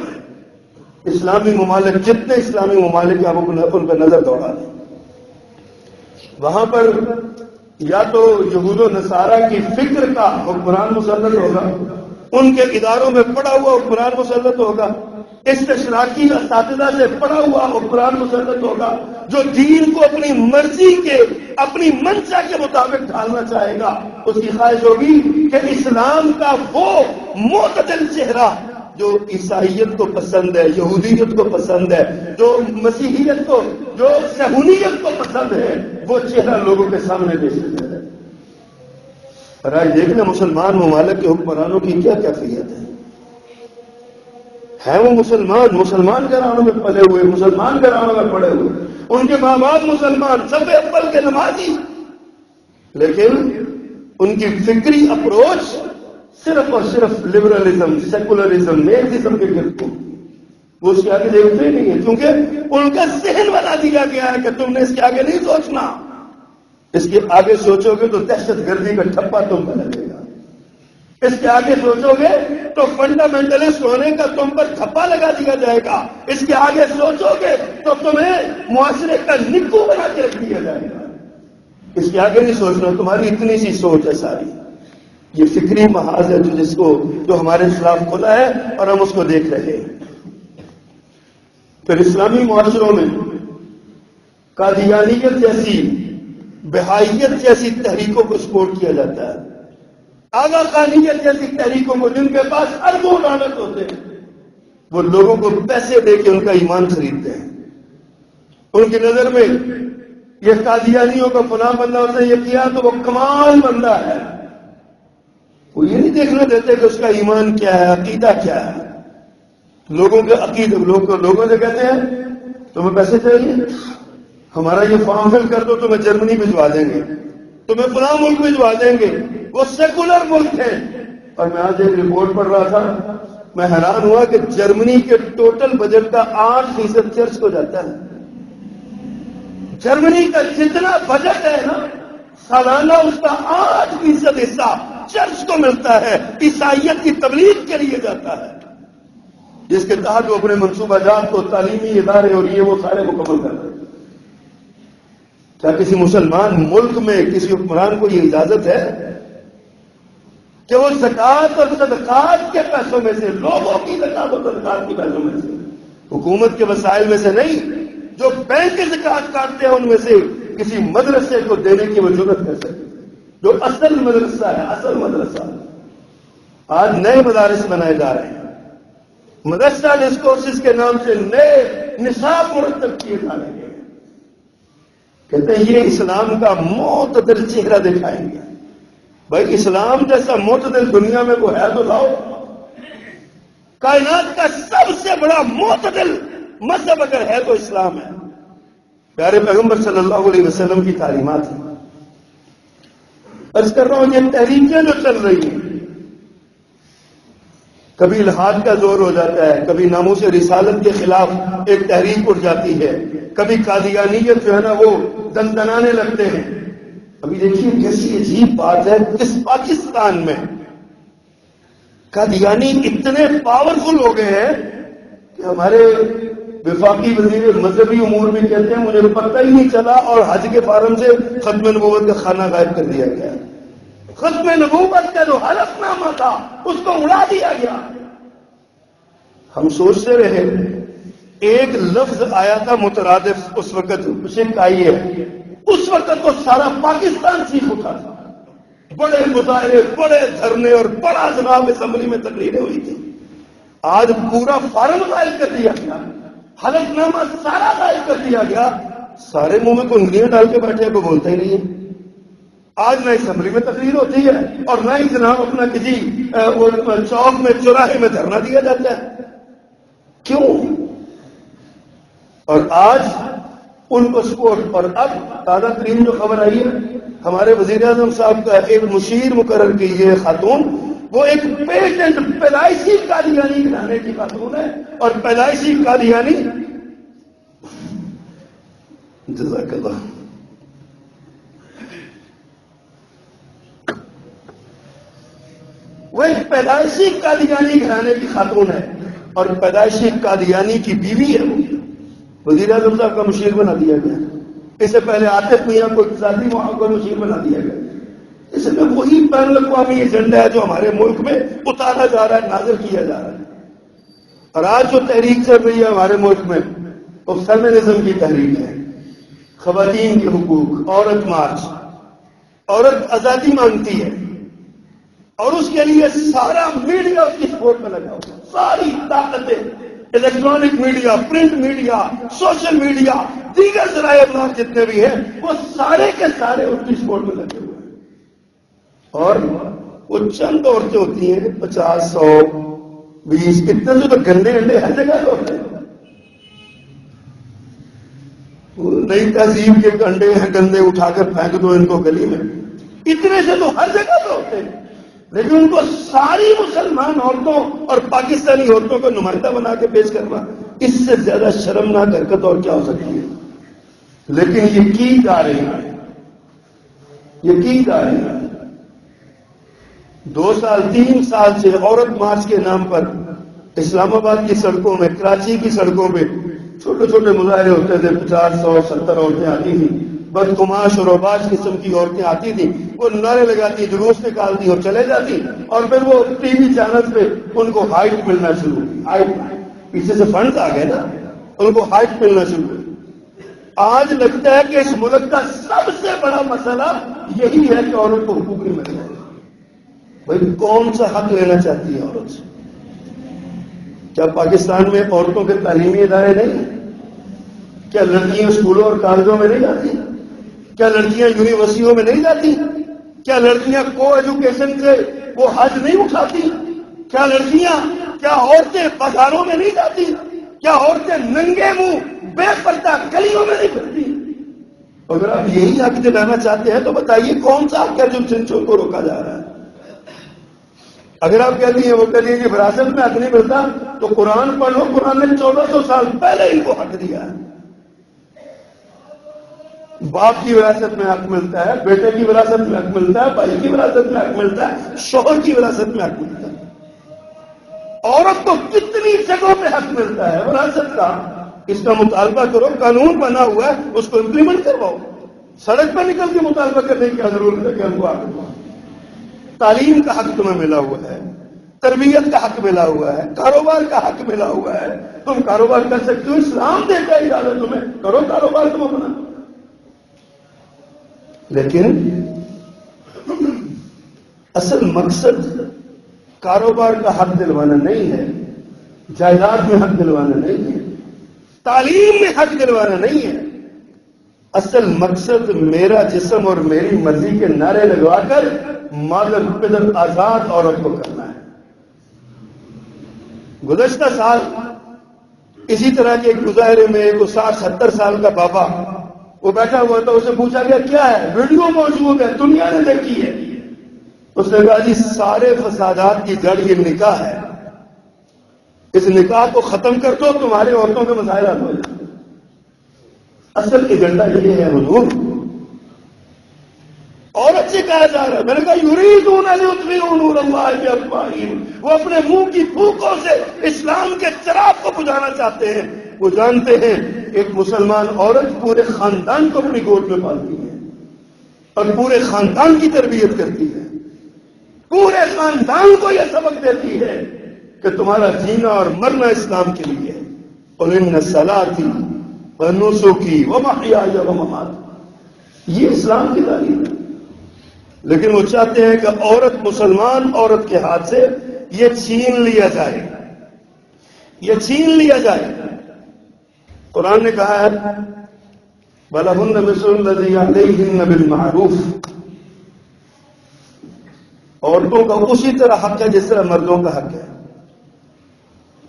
اسلامی ممالک، جتنے اسلامی ممالک ہیں آپ ان پہ نظر دوڑا دیں، وہاں پر یا تو یہود و نصارہ کی فکر کا حکمران مسلط ہوگا، ان کے اداروں میں پڑا ہوا حکمران مسلط ہوگا، استشراقی اساتذہ سے پڑا ہوا حکمران مسلط ہوگا، جو دین کو اپنی مرضی کے، اپنی منشا کے مطابق ڈھالنا چاہے گا. اس کی خواہش ہوگی کہ اسلام کا وہ معتدل چہرہ جو عیسائیت کو پسند ہے، یہودیت کو پسند ہے، جو مسیحیت کو، جو صہیونیت کو پسند ہے، وہ چہرہ لوگوں کے سامنے پیش کیا جائے. اور آج دیکھنا مسلمان ممالک کے حکمرانوں کی کیا کیفیت ہے وہ مسلمان گھرانوں میں پلے ہوئے، مسلمان گھرانوں میں پڑے ہوئے، ان کے ماں باپ مسلمان، سب اول کے نمازی، لیکن ان کی فکری اپروچ صرف اور صرف لبرلزم، سیکولرزم، نیکزم کے گرد، وہ اس کے آگے دیکھتے ہی نہیں ہے، کیونکہ ان کا ذہن بنا دیا گیا ہے کہ تم نے اس کے آگے نہیں سوچنا. اس کے آگے سوچو گے تو دہشت گردی کا ٹھپا تم پر لگے گا، اس کے آگے سوچو گے تو فنڈامنٹلسٹ ہونے کا تم پر ٹھپا لگا دیا جائے گا، اس کے آگے سوچو گے تو تمہیں معاشرے کا نکو بنا کے رکھ دیا جائے گا. اس کے آگے نہیں سوچنا، تمہاری اتنی سی سوچ ہے ساری. یہ فکری محاذ ہے جو ہمارے خلاف کھلا ہے اور ہم اس کو دیکھ رہے ہیں. پھر اسلامی معاشروں میں قادیانیت جیسی، بہائیت جیسی تحریکوں کو سپورٹ کیا جاتا ہے. آغا خانیت جیسی تحریکوں کو، جن کے پاس اربوں ڈالر ہوتے ہیں، وہ لوگوں کو پیسے دے کے ان کا ایمان خریدتے ہیں. ان کی نظر میں یہ قادیانیوں کا فلاں بندہ اس نے یہ کیا تو وہ کمال بندہ ہے. وہ یہ نہیں دیکھنے دیتے کہ اس کا ایمان کیا ہے، عقیدہ کیا ہے. لوگوں کے عقیدے، لوگوں سے کہتے ہیں تمہیں پیسے چاہیے، ہمارا یہ فارم فل کر دو، تمہیں جرمنی بھجوا دیں گے، تمہیں فلاں ملک بھجوا دیں گے، وہ سیکولر ملک ہیں۔ اور میں آج ایک رپورٹ پڑھ رہا تھا، میں حیران ہوا کہ جرمنی کے ٹوٹل بجٹ کا 8% چرچ کو جاتا ہے۔ جرمنی کا جتنا بجٹ ہے نا سالانہ، اس کا 8% حصہ چرچ کو ملتا ہے، عیسائیت کی تبلیغ کے لیے جاتا ہے، جس کے تحت وہ اپنے منصوبہ جات کو، تعلیمی ادارے اور یہ وہ سارے مکمل کرتے ہیں۔ کیا کسی مسلمان ملک میں کسی حکمران کو یہ اجازت ہے کہ وہ زکوٰۃ اور صدقات کے پیسوں میں سے، لوگوں کی زکوٰۃ اور صدقات کے پیسوں میں سے، حکومت کے وسائل میں سے نہیں، جو بینک کے زکوٰۃ کاٹتے ہیں ان میں سے کسی مدرسے کو دینے کی وہ جرات کر سکتے، جو اصل مدرسہ ہے، اصل مدرسہ؟ آج نئے مدارس بنائے جا رہے ہیں، مدرسہ ڈسکورسز کے نام سے نئے نصاب مرتب کیے جا رہے ہیں، کہتے ہیں یہ اسلام کا معتدل چہرہ دکھائیں گے۔ بھائی اسلام جیسا معتدل دنیا میں کوئی ہے تو لاؤ۔ کائنات کا سب سے بڑا معتدل مذہب اگر ہے تو اسلام ہے، پیارے پیغمبر صلی اللہ علیہ وسلم کی تعلیمات ہیں۔ عرض کر رہا ہوں یہ تحریکیں جو چل رہی ہیں، کبھی الحاد کا زور ہو جاتا ہے، کبھی ناموس رسالت کے خلاف ایک تحریک اٹھ جاتی ہے، کبھی قادیانیت جو ہے نا وہ دندنانے لگتے ہیں۔ ابھی دیکھیے کیسی عجیب بات ہے، اس پاکستان میں قادیانی اتنے پاورفل ہو گئے ہیں کہ ہمارے وفاقی وزیر مذہبی امور بھی کہتے ہیں مجھے پتہ ہی نہیں چلا، اور حج کے فارم سے ختم نبوت کا خانہ غائب کر دیا گیا۔ ختم نبوت کا جو حلف نامہ تھا اس کو اڑا دیا گیا۔ ہم سوچتے رہے، ایک لفظ آیا تھا مترادف، اس وقت شرک آئی ہے، اس وقت تو سارا پاکستان چیخ اٹھا تھا، بڑے مظاہرے، بڑے دھرنے اور بڑا جناب اسمبلی میں تقریریں ہوئی تھی۔ آج پورا فارم غائب کر دیا گیا، حلف نامہ سارا غائب کر دیا گیا، سارے منہ میں کنگلیاں ڈال کے بیٹھے، کوئی بولتا ہی نہیں ہے۔ آج نہ اسمبلی میں تقریر ہوتی ہے اور نہ ہی جناب اپنا کسی چوک میں، چوراہے میں دھرنا دیا جاتا ہے۔ کیوں؟ اور آج ان کو سپورٹ، اور اب تازہ ترین جو خبر آئی ہے، ہمارے وزیر اعظم صاحب کا ایک مشیر مقرر کی ہے خاتون، وہ ایک پیٹنٹ پیدائشی قادیانی گھرانے کی خاتون ہے، اور پیدائشی قادیانی، جزاک اللہ، وہ ایک پیدائشی قادیانی گھرانے کی خاتون ہے، اور پیدائشی قادیانی کی بیوی ہے۔ وزیر اعظم صاحب کا مشیر بنا دیا گیا، اس سے پہلے عاطف میاں کو اقتصادی معاون کا مشیر بنا دیا گیا۔ اس میں وہی بین الاقوامی ایجنڈا ہے جو ہمارے ملک میں اتارا جا رہا ہے، نازل کیا جا رہا ہے۔ اور آج جو تحریک چل رہی ہے ہمارے ملک میں، وہ فیمنزم کی تحریک ہے، خواتین کے حقوق، عورت مارچ، عورت آزادی مانگتی ہے، اور اس کے لیے سارا میڈیا اس کی سپورٹ میں لگا ہوا، ساری طاقتیں، electronic media, print media, social media, دیگر ذرائع ابلاغ جتنے بھی ہیں، وہ سارے کے سارے اس کی سپورٹ میں لگے ہوئے ہیں۔ اور وہ چند عورتیں ہوتی ہیں، 50، 100، 20، اتنے سے تو گندے گندے ہر جگہ ہوتے ہیں۔ نئی تہذیب کے گنڈے ہیں، گندے اٹھا کر پھینک دو ان کو گلی میں، اتنے سے تو ہر جگہ پہ ہوتے ہیں، لیکن ان کو ساری مسلمان عورتوں اور پاکستانی عورتوں کو نمائندہ بنا کے پیش کرنا، اس سے زیادہ شرمناک حرکت اور کیا ہو سکتی ہے؟ لیکن یہ کی جا رہی ہے، یہ کی جا رہی ہے۔ 2 سال 3 سال سے عورت مارچ کے نام پر اسلام آباد کی سڑکوں میں، کراچی کی سڑکوں پہ چھوٹے چھوٹے مظاہرے ہوتے تھے، 50، 100، 70 عورتیں آتی تھیں، بدقماش اور اوباش قسم کی عورتیں آتی تھیں، وہ نعرے لگاتی، جلوس نکالتی اور چلے جاتی، اور پھر وہ ٹی وی چینل پہ ان کو ہائٹ ملنا شروع ہوئی، ہائٹ، پیچھے سے فنڈز آ گئے نا، ان کو ہائٹ ملنا شروع ہوئی۔ آج لگتا ہے کہ اس ملک کا سب سے بڑا مسئلہ یہی ہے کہ عورت کو حقوق نہیں مل رہے۔ بھائی کون سا حق لینا چاہتی ہے عورت سے؟ کیا پاکستان میں عورتوں کے تعلیمی ادارے نہیں ہیں؟ کیا لڑکیاں اسکولوں اور کالجوں میں نہیں جاتی؟ کیا لڑکیاں یونیورسٹیوں میں نہیں جاتی؟ کیا لڑکیاں کو ایجوکیشن سے وہ حج نہیں اٹھاتی؟ کیا لڑکیاں کیا عورتیں بازاروں میں نہیں جاتی؟ کیا عورتیں ننگے منہ بے پردہ گلیوں میں نہیں پھرتی؟ اگر آپ یہی حق دلانا چاہتے ہیں تو بتائیے کون سا حق ہے جو چنچوں کو روکا جا رہا ہے؟ اگر آپ کہتی ہیں وہ کہتی ہیں کہ وراثت میں حق نہیں ملتا تو قرآن پڑھو، قرآن نے 1400 سال پہلے ان کو حق دیا ہے۔ باپ کی وراثت میں حق ملتا ہے، بیٹے کی وراثت میں حق ملتا ہے، بھائی کی وراثت میں حق ملتا ہے، شوہر کی وراثت میں حق ملتا ہے۔ عورت کو کتنی جگہوں پہ حق ملتا ہے وراثت کا، اس کا مطالبہ کرو، قانون بنا ہوا ہے اس کو امپلیمنٹ کرواؤ۔ سڑک پہ نکل کے مطالبہ کرنے کی کیا ضرورت ہے کہ ہم کو حق دو؟ تعلیم کا حق تمہیں ملا ہوا ہے، تربیت کا حق ملا ہوا ہے، کاروبار کا حق ملا ہوا ہے، تم کاروبار کر سکتے ہو، اسلام دیتا ہے اجازت تمہیں، کرو کاروبار تم اپنا۔ لیکن اصل مقصد کاروبار کا حق دلوانا نہیں ہے، جائیداد میں حق دلوانا نہیں ہے، تعلیم میں حق دلوانا نہیں ہے۔ اصل مقصد میرا جسم اور میری مرضی کے نعرے لگوا کر مادر پدر آزاد عورت کو کرنا ہے۔ گزشتہ سال اسی طرح کے ایک مظاہرے میں ایک 60-70 سال کا بابا وہ بیٹھا ہوا تھا، اسے پوچھا گیا کیا ہے؟ ویڈیو موجود ہے، دنیا نے دیکھی ہے۔ اس نے کہا جی سارے فسادات کی جڑ یہ نکاح ہے، اس نکاح کو ختم کر دو تمہارے عورتوں کے مسائل حل ہو جائیں۔ اصل ایجنڈا یہ ہے حضور، عورت سے کہا جا رہا ہے، میں نے کہا یریدون لیطفئوا نور اللہ بافواہہم، وہ اپنے منہ کی پھوکوں سے اسلام کے چراغ کو بجھانا چاہتے ہیں۔ وہ جانتے ہیں ایک مسلمان عورت پورے خاندان کو اپنی گود میں پالتی ہے اور پورے خاندان کی تربیت کرتی ہے، پورے خاندان کو یہ سبق دیتی ہے کہ تمہارا جینا اور مرنا اسلام کے لیے ہے۔ قل ان صلاتی ونسکی ومحیای ومماتی، یہ اسلام کی تعلیم ہے۔ لیکن وہ چاہتے ہیں کہ عورت، مسلمان عورت کے ہاتھ سے یہ چھین لیا جائے، یہ چھین لیا جائے۔ قرآن نے کہا ہے وَلَهُنَّ مِثْلُ الَّذِي عَلَيْهِنَّ بِالْمَعْرُوفِ، عورتوں کا اسی طرح حق ہے جس طرح مردوں کا حق ہے۔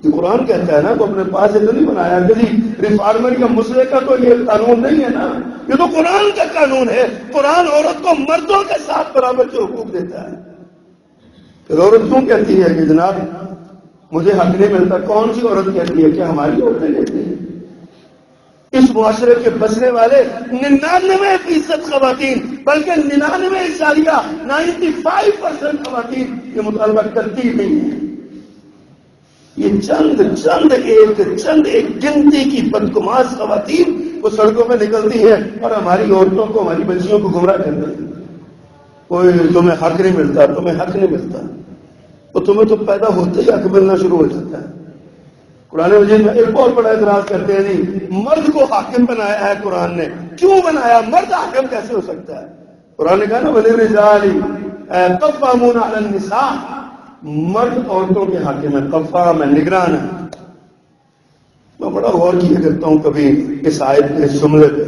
یہ قرآن کہتا ہے نا، تو اپنے پاس سے تو نہیں بنایا، کسی ریفارمر یا مسلح کا تو یہ قانون نہیں ہے نا، یہ تو قرآن کا قانون ہے۔ قرآن عورت کو مردوں کے ساتھ برابر کے حقوق دیتا ہے۔ پھر عورت کیوں کہتی ہے کہ جناب مجھے حق نہیں ملتا؟ کون سی عورت کہتی ہے؟ کیا ہماری عورتیں کہتی ہیں؟ اس معاشرے کے بسنے والے 99% خواتین، بلکہ 95% خواتین یہ مطالبہ کرتی ہی نہیں ہے۔ یہ چند ایک گنتی کی بدگماش خواتین وہ سڑکوں میں نکلتی ہیں اور ہماری عورتوں کو، ہماری بچیوں کو گمراہ کر دیتی ہیں۔ کوئی تمہیں حق نہیں ملتا، تمہیں حق نہیں ملتا، تو تمہیں تو پیدا ہوتے ہی حق ملنا شروع ہو جاتا ہے۔ قرآن مجید میں ایک اور بڑا اعتراض کرتے ہیں جی مرد کو حاکم بنایا ہے قرآن نے، کیوں بنایا؟ مرد حاکم کیسے ہو سکتا ہے؟ قرآن نے کہا نا وَلِلرِّجَالِ قَوَّامُونَ عَلَى النِّسَاءِ، مرد عورتوں کے حاکم ہے، قوام ہے، نگران ہے۔ میں بڑا غور کیا کرتا ہوں کبھی اس آیت کے جملے پہ،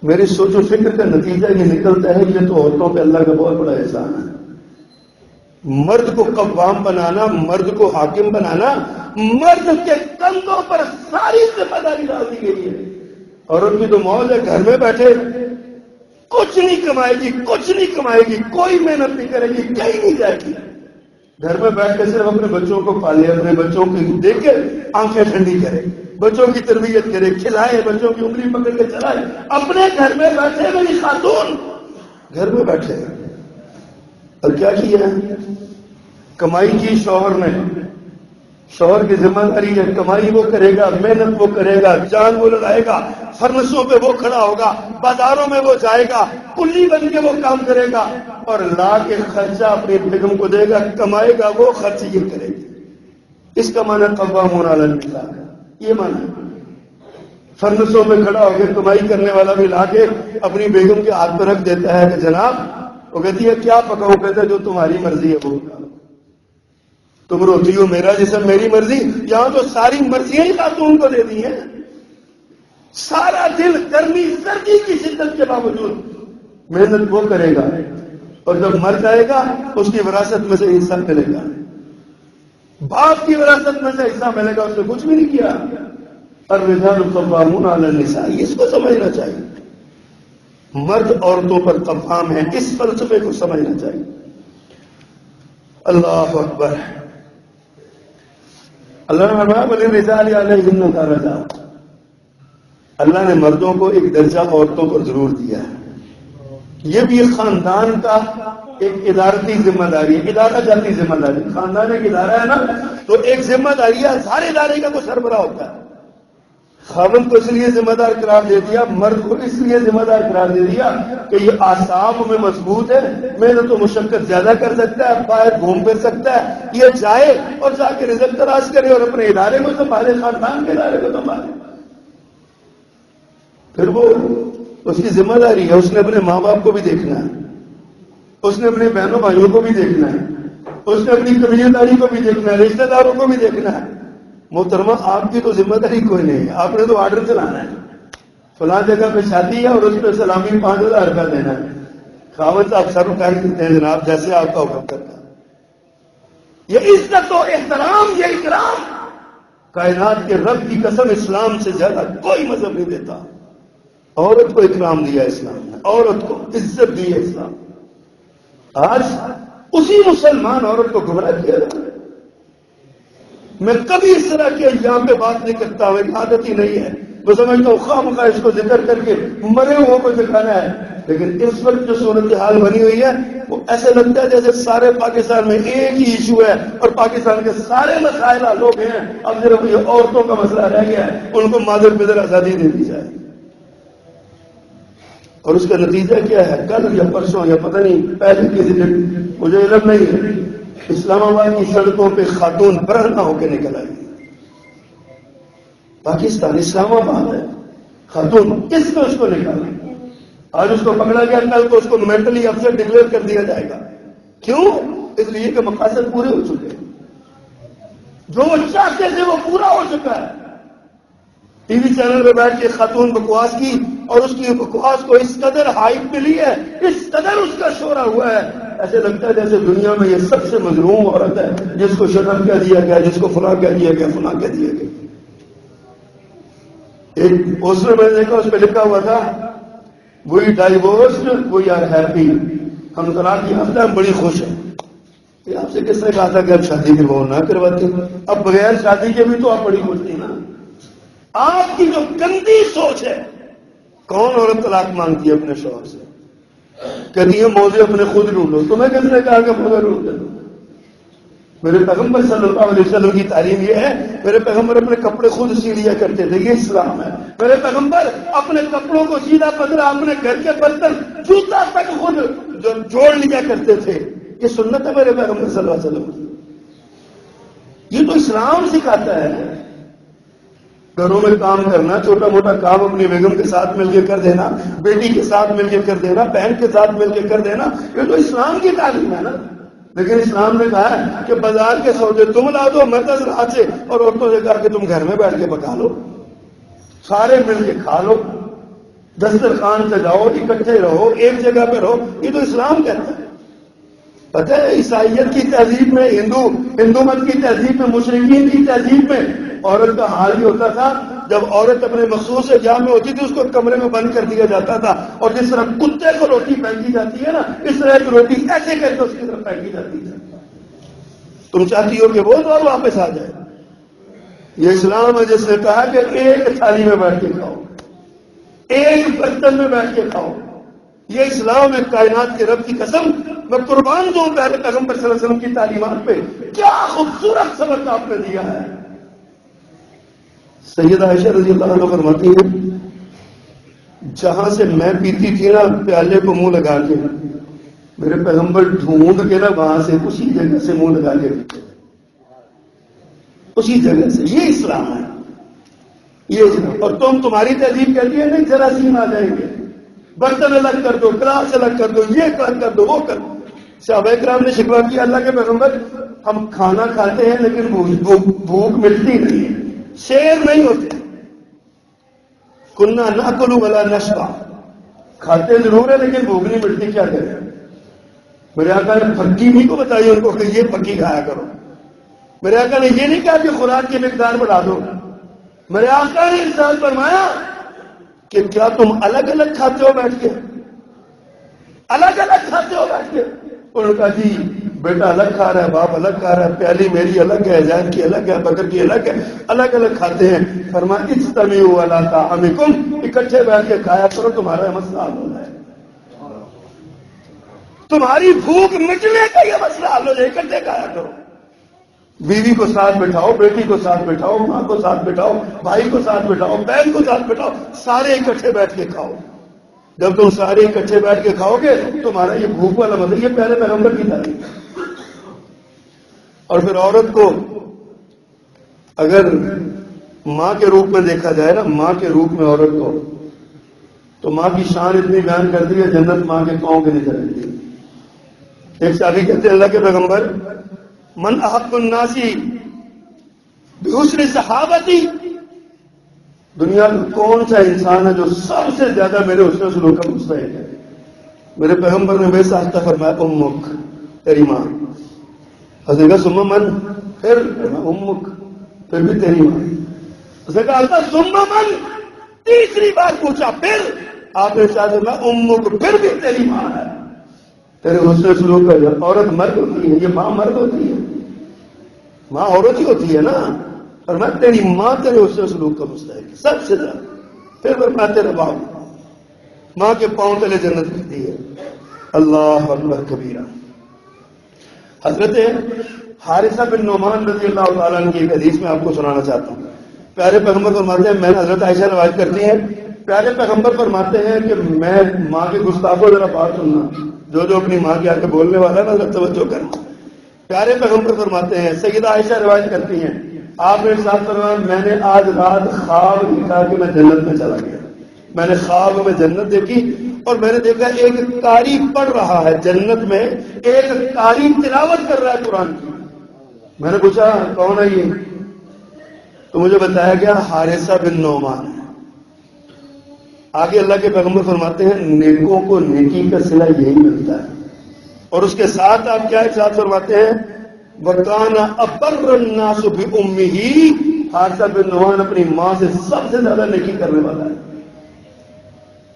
میری سوچ و فکر کا نتیجہ یہ نکلتا ہے کہ یہ تو عورتوں پہ اللہ کا بہت بڑا احسان ہے۔ مرد کو قوام بنانا، مرد کو حاکم بنانا، مرد کے کندھوں پر ساری ذمہ داری ڈال دی گئی ہے۔ عورت کی تو موج ہے، گھر میں بیٹھے کچھ نہیں کمائے گی، کچھ نہیں کمائے گی، کوئی محنت نہیں کرے گی، کہیں نہیں جائے گی، گھر میں بیٹھ کے صرف اپنے بچوں کو پالے، اپنے بچوں کو دیکھ کے آنکھیں ٹھنڈی کرے، بچوں کی تربیت کرے، کھلائے، بچوں کی انگلی پکڑ کے چلائے، اپنے گھر میں بیٹھے میری خاتون گھر میں بیٹھے۔ اور کیا کیا ہے؟ کمائی کی شوہر نے، شوہر کی ذمہ داری ہے، کمائی وہ کرے گا، محنت وہ کرے گا، جان وہ لگائے گا، فرنسوں پہ وہ کھڑا ہوگا، بازاروں میں وہ جائے گا، کلی بن کے وہ کام کرے گا اور لا کے خرچہ اپنی بیگم کو دے گا، کمائے گا وہ، خرچ یہ کرے گی۔ اس کا معنی قوامون علی النساء، یہ معنی فرنسوں میں کھڑا ہو کے کمائی کرنے والا بھی لا کے اپنی بیگم کے ہاتھ پہ رکھ دیتا ہے کہ جناب، وہ کہتی ہے کیا پکاؤں؟ کہتا ہے جو تمہاری مرضی ہے وہ، تم روتی ہو، میرا جسم میری مرضی۔ یہاں تو ساری مرضیاں ہی خاتون کو دے دی ہیں، سارا دن گرمی سردی کی شدت کے باوجود محنت وہ کرے گا اور جب مر جائے گا اس کی وراثت میں سے حصہ ملے گا۔ باپ کی وراثت میں سے حصہ ملے گا، اس نے کچھ بھی نہیں کیا. الرجال قوامون علی النساء، اس کو سمجھنا چاہیے. مرد عورتوں پر قوام ہے، اس فلسفے کو سمجھنا چاہیے. اللہ اکبر. اللہ نے فرمایا وَلِلرِّجَالِ عَلَيْهِنَّ دَرَجَاتٌ، اللہ نے مردوں کو ایک درجہ عورتوں پر ضرور دیا ہے. یہ بھی ایک خاندان کا ایک ادارتی ذمہ داری ہے، ادارہ جاتی ذمہ داری. خاندان ایک ادارہ ہے نا، تو ایک ذمہ داری ہے، ہر ادارے کا کوئی سربراہ ہوتا ہے. خاوند کو اس لیے ذمہ دار قرار دے دیا، مرد کو اس لیے ذمہ دار قرار دے دیا کہ یہ اعصاب میں مضبوط ہے، محنت و مشقت زیادہ کر سکتا ہے، باہر گھوم پھر سکتا ہے، یہ جائے اور جا کے رزق تلاش کرے اور اپنے ادارے کو سنبھالے، خاندان کے ادارے کو سنبھالے. پھر وہ اس کی ذمہ داری ہے، اس نے اپنے ماں باپ کو بھی دیکھنا ہے، اس نے اپنے بہنوں بھائیوں کو بھی دیکھنا ہے، اس نے اپنی قبیلے داری کو بھی دیکھنا ہے، رشتہ داروں کو بھی دیکھنا ہے. محترمہ آپ کی تو ذمہ داری کوئی نہیں ہے، آپ نے تو آرڈر چلانا ہے. فلاں جگہ پہ شادی ہے اور اس پہ سلامی 5,000 روپیہ دینا ہے. خاوند صاحب سر اٹھا کے کہتے ہیں جناب جیسے آپ کا حکم کرتا. یہ عزت و احترام، یہ اکرام کائنات کے رب کی قسم اسلام سے زیادہ کوئی مذہب نہیں دیتا. عورت کو اکرام دیا اسلام نے، عورت کو عزت دی ہے اسلام. آج اسی مسلمان عورت کو گمراہ کیا جاتا ہے. میں کبھی اس طرح کے یہاں پہ بات نہیں کرتا ہوں، ایک عادت ہی نہیں ہے. میں سمجھتا ہوں خواہ مخواہ اس کو ذکر کر کے مرے ہوئے کو دکھانا ہے. لیکن اس وقت جو صورتحال بنی ہوئی ہے وہ ایسے لگتا ہے جیسے سارے پاکستان میں ایک ہی ایشو ہے اور پاکستان کے سارے مسائل حل ہو گئے ہیں، اب صرف یہ عورتوں کا مسئلہ رہ گیا ہے، ان کو مادر پدر آزادی دے دی جائے. اور اس کا نتیجہ کیا ہے؟ کل یا پرسوں یا پتہ نہیں پہلے کسی دن، مجھے علم نہیں ہے، اسلام آباد کی سڑکوں پہ خاتون برہنہ ہو کے نکل آئی. پاکستان اسلام آباد ہے، خاتون کس پہ اس کو نکالا؟ آج اس کو پکڑا گیا، کل کو اس کو مینٹلی اپسیٹ ڈکلیئر کر دیا جائے گا. کیوں؟ اس لیے کہ مقاصد پورے ہو چکے ہیں، جو وہ چاہتے تھے وہ پورا ہو چکا ہے. ٹی وی چینل پہ بیٹھ کے خاتون بکواس کی اور اس کی بکواس کو اس قدر ہائپ ملی ہے، اس قدر اس کا شورا ہوا ہے، ایسے لگتا ہے جیسے دنیا میں یہ سب سے مظلوم عورت ہے، جس کو شرم کہہ دیا گیا، جس کو فلاں کہہ دیا گیا، فلاں کہہ دیا گیا. ایک پوسٹر میں نے دیکھا، اس پہ لکھا ہوا تھا وی ڈائیورسڈ وی آر ہیپی، ہم طلاق یافتہ ہم بڑی خوش ہیں. یہ آپ سے کس نے کہا تھا کہ اب شادی کی وہ نہ کرواتے؟ اب بغیر شادی کے بھی تو آپ بڑی خوش تھی نا. آپ کی جو گندی سوچ ہے، کون عورت طلاق مانگتی ہے اپنے شوہر سے؟ کہتی ہے موزے اپنے خود ڈھونڈو. تمہیں کس نے کہا کہ موزے ڈھونڈ دو؟ میرے پیغمبر صلی اللہ علیہ وسلم کی تعلیم یہ ہے، میرے پیغمبر اپنے کپڑے خود سی لیا کرتے تھے، یہ اسلام ہے. میرے پیغمبر اپنے کپڑوں کو سیدھا پتلا، اپنے گھر کے برتن جوتا تک خود جوڑ لیا کرتے تھے. یہ سنت ہے میرے پیغمبر صلی اللہ علیہ وسلم کی. یہ تو اسلام سکھاتا ہے. گھروں میں کام کرنا، چھوٹا موٹا کام اپنی بیگم کے ساتھ مل کے کر دینا، بیٹی کے ساتھ مل کے کر دینا، بہن کے ساتھ مل کے کر دینا، یہ تو اسلام کی تعلیم ہے نا. لیکن اسلام نے کہا ہے کہ بازار کے سودے تم لا دو مرکز رات سے، اور عورتوں سے کہا کہ تم گھر میں بیٹھ کے پکا لو، سارے مل کے کھا لو، دسترخوان سے جاؤ، اکٹھے رہو، ایک جگہ پہ رہو. یہ تو اسلام کہتا ہے. پتہ ہے عیسائیت کی تہذیب میں، ہندو مت کی تہذیب میں، مشرکین کی تہذیب میں عورت کا حال یہ ہوتا تھا، جب عورت اپنے مخصوص جام میں ہوتی تھی اس کو کمرے میں بند کر دیا جاتا تھا، اور جس طرح کتے کو روٹی پھینکی جاتی ہے نا، اس طرح ایک روٹی ایسے کر کے اس کی طرف پھینکی جاتی ہے. تم چاہتی ہو کہ وہ دور واپس آ جائے. یہ اسلام ہے جس نے کہا کہ ایک تھالی میں بیٹھ کے کھاؤ، ایک برتن میں بیٹھ کے کھاؤ. یہ اسلام ہے کائنات کے رب کی قسم. میں قربان دوں پہلے پیغمبر صلی اللہ علیہ وسلم کی تعلیمات پہ. کیا خوبصورت سبق آپ نے دیا ہے. سیدہ عائشہ رضی اللہ عنہ فرماتی ہے جہاں سے میں پیتی تھی نا پیالے کو منہ لگا کے، میرے پیغمبر ڈھونڈ کے نا وہاں سے اسی جگہ سے منہ لگا کے رکھتے، اسی جگہ سے. یہ اسلام ہے، یہ اسلام. اور تمہاری تہذیب کہتی ہے نہیں جراثیم آ جائیں گے، برتن الگ کر دو، گلاس الگ کر دو، یہ کر دو، وہ کر دو. صحابہ کرام نے شکوہ کیا اللہ کے پیغمبر ہم کھانا کھاتے ہیں لیکن بھوک مٹتی نہیں ہے، شیر نہیں ہوتے. کننا ناکل ولا نشبع، کھاتے ضرور ہے لیکن بھوک نہیں مٹتی، کیا کریں؟ میرے آقا نے پھکی بھی کو بتائی ان کو کہ یہ پھکی کھایا کرو. میرے آقا نے یہ نہیں کہا کہ خوراک کی مقدار بڑھا دو، میرے آقا نے ارشاد فرمایا کہ کیا تم الگ الگ کھاتے ہو بیٹھ کے، الگ الگ کھاتے ہو بیٹھ کے؟ انہوں نے کہا جی بیٹا الگ کھا رہا ہے، باپ الگ کھا رہا ہے، پیالی میری الگ ہے، زید کی الگ ہے، بکر کی الگ ہے، الگ الگ کھاتے ہیں۔ فرمایا اجتمعوا علی طعامکم، اکٹھے بیٹھ کے کھایا کرو، تمہارا مسئلہ حل ہو جائے، تمہاری بھوک مٹنے کا یہ مسئلہ حل ہو جائے، اکٹھے کھایا کرو۔ بیوی کو ساتھ بٹھاؤ، بیٹی کو ساتھ بٹھاؤ، ماں کو ساتھ بٹھاؤ، بھائی کو ساتھ بٹھاؤ، بہن کو ساتھ بٹھاؤ، سارے اکٹھے بیٹھ کے کھاؤ۔ جب تم سارے اکٹھے بیٹھ کے کھاؤ گے تمہارا یہ بھوک والا مسئلہ، یہ پہلے پیغمبر کی تعلیم ہے۔ اور پھر عورت کو اگر ماں کے روپ میں دیکھا جائے نا، ماں کے روپ میں عورت کو، تو ماں کی شان اتنی بیان کر دی ہے، جنت ماں کے پاؤں کے نیچے رہتی ہے۔ ایک صحابی کہتے ہیں اللہ کے پیغمبر، من احق الناس بحسن صحابتی، دنیا کا کون سا انسان ہے جو سب سے زیادہ میرے حسن سلوک کا مستحق ہے؟ میرے پیغمبر نے بے ساختہ فرمایا امک، تیری ماں۔ حضرت نے کہا ثم من، پھر امک، پھر بھی تیری ماں۔ اس نے کہا اللہ ثم من، تیسری بار پوچھا، پھر آپ نے شاید فرمایا امک، پھر بھی تیری ماں ہے۔ تیرے حسن سلوک کا عورت مرد ہوتی ہے، یہ ماں مرد ہوتی ہے، ماں عورت ہی ہوتی ہے نا۔ اور میں تیری ماں تیرے حسن سلوک کا مستحق ہے سب سے زیادہ، پھر میں تیرا باپ، ماں کے پاؤں تلے جنت ملتی ہے۔ اللہ اکبر کبیرہ۔ حضرت حارثہ بن نعمان رضی اللہ تعالیٰ عنہ کی ایک حدیث میں آپ کو سنانا چاہتا ہوں۔ پیارے پیغمبر فرماتے ہیں، میں نے حضرت عائشہ روایت کرتی ہے، پیارے پیغمبر فرماتے ہیں کہ میں ماں کے گستاخوں ذرا بات سننا، جو اپنی ماں کے آگے بولنے والا ہے نا ذرا توجہ کرنا۔ پیارے پیغمبر فرماتے ہیں، سیدہ عائشہ روایت کرتی ہیں، آپ نے ارشاد فرمایا میں نے آج رات خواب دیکھا کہ میں جنت میں چلا گیا۔ میں نے خواب میں جنت دیکھی اور میں نے دیکھا ایک قاری پڑھ رہا ہے جنت میں، ایک قاری تلاوت کر رہا ہے قرآن کی۔ میں نے پوچھا کون ہے یہ؟ تو مجھے بتایا گیا حارثہ بن نعمان۔ آگے اللہ کے پیغمبر فرماتے ہیں نیکوں کو نیکی کا صلہ یہی ملتا ہے، اور اس کے ساتھ آپ کیا ارشاد فرماتے ہیں وَكَانَ أَبَرَّ النَّاسُ بِأُمِّهِ، حارثہ بن نعمان اپنی ماں سے سب سے زیادہ نیکی کرنے والا ہے۔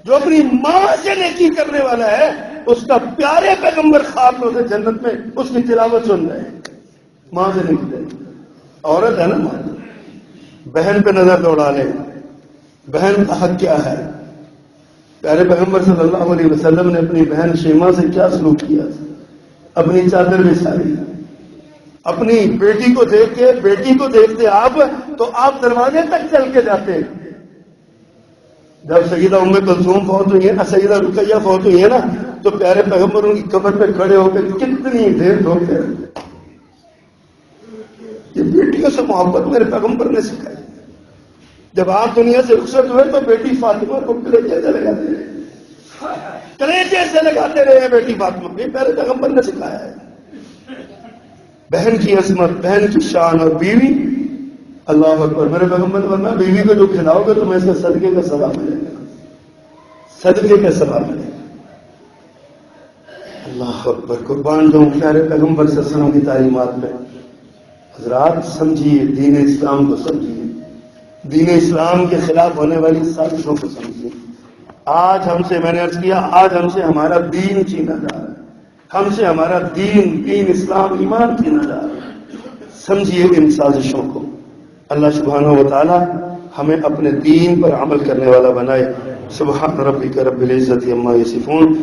جو اپنی ماں سے نیکی کرنے والا ہے اس کا پیارے پیغمبر خواب میں اسے جنت میں اس کی تلاوت سن رہے ہیں، ماں سے نیکی کرے۔ عورت ہے نا ماں، بہن پہ نظر دوڑا لے، بہن کا حق کیا ہے؟ پیارے پیغمبر صلی اللہ علیہ وسلم نے اپنی بہن شیما سے کیا سلوک کیا، اپنی چادر بچھائی، اپنی بیٹی کو دیکھ کے، بیٹی کو دیکھتے آپ تو آپ دروازے تک چل کے جاتے۔ جب سیدہ ام کلثوم فوت ہوئی ہے نا، سیدہ رقیہ فوت ہوئی ہے نا، تو پیارے پیغمبر ان کی قبر پہ کھڑے ہو کے کتنی دیر روتے رہتے۔ یہ بیٹیوں سے محبت میرے پیغمبر نے سکھائی۔ جب آپ دنیا سے رخصت ہوئے تو بیٹی فاطمہ کو کلیجے سے لگاتے رہے، کلیجے سے لگاتے رہے بیٹی فاطمہ کو، یہ پیارے پیغمبر نے سکھایا ہے۔ بہن کی عظمت، بہن کی شان، اور بیوی، اللہ اکبر، میرے پیغمبر نے فرمایا بیوی کو جو کھلاؤ گے تمہیں اس کے صدقے کا ثواب ملے گا، صدقے کا ثواب ملے گا۔ اللہ اکبر، قربان جاؤں پیارے پیغمبر صلی اللہ علیہ وسلم کی تعلیمات میں۔ حضرات سمجھیے، دین اسلام کو سمجھیے، دین اسلام کے خلاف ہونے والی سازشوں کو سمجھیے۔ آج ہم سے، میں نے عرض کیا، آج ہم سے ہمارا دین چھینا جا رہا ہے، ہم سے ہمارا دین اسلام، ایمان چھینا جا رہا ہے۔ سمجھیے ان سازشوں کو۔ اللہ سبحانہ و تعالی ہمیں اپنے دین پر عمل کرنے والا بنائے۔ سبحان ربک رب العزت عما یصفون۔